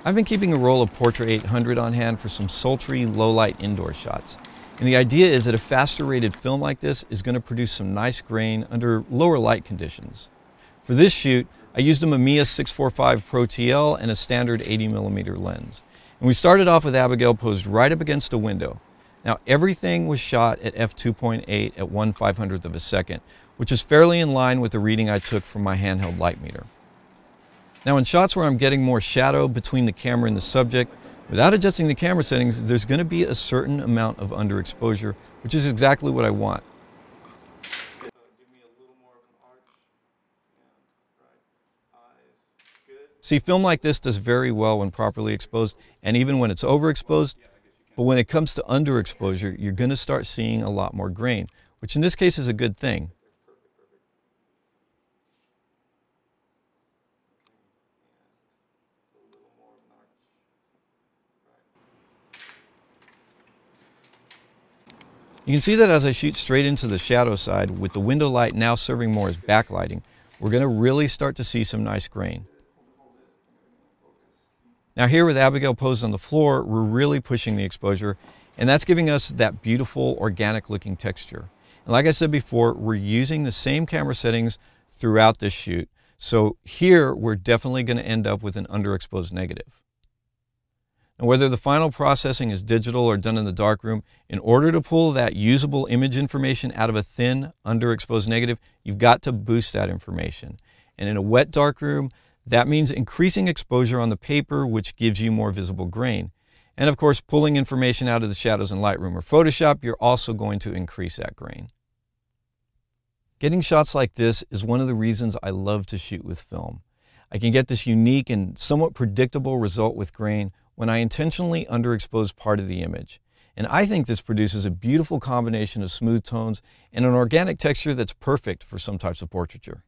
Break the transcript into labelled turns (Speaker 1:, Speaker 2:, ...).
Speaker 1: I've been keeping a roll of Portra 800 on hand for some sultry, low-light indoor shots. And the idea is that a faster rated film like this is going to produce some nice grain under lower light conditions. For this shoot, I used a Mamiya 645 Pro TL and a standard 80mm lens. And we started off with Abigail posed right up against a window. Now everything was shot at f2.8 at 1/500th of a second, which is fairly in line with the reading I took from my handheld light meter. Now in shots where I'm getting more shadow between the camera and the subject, without adjusting the camera settings, there's going to be a certain amount of underexposure, which is exactly what I want. See, film like this does very well when properly exposed, and even when it's overexposed, but when it comes to underexposure, you're going to start seeing a lot more grain, which in this case is a good thing. You can see that as I shoot straight into the shadow side, with the window light now serving more as backlighting, we're going to really start to see some nice grain. Now here with Abigail posed on the floor, we're really pushing the exposure, and that's giving us that beautiful organic looking texture. And like I said before, we're using the same camera settings throughout this shoot. So here we're definitely going to end up with an underexposed negative. And whether the final processing is digital or done in the darkroom, in order to pull that usable image information out of a thin, underexposed negative, you've got to boost that information. And in a wet darkroom, that means increasing exposure on the paper, which gives you more visible grain. And of course, pulling information out of the shadows in Lightroom or Photoshop, you're also going to increase that grain. Getting shots like this is one of the reasons I love to shoot with film. I can get this unique and somewhat predictable result with grain when I intentionally underexpose part of the image. And I think this produces a beautiful combination of smooth tones and an organic texture that's perfect for some types of portraiture.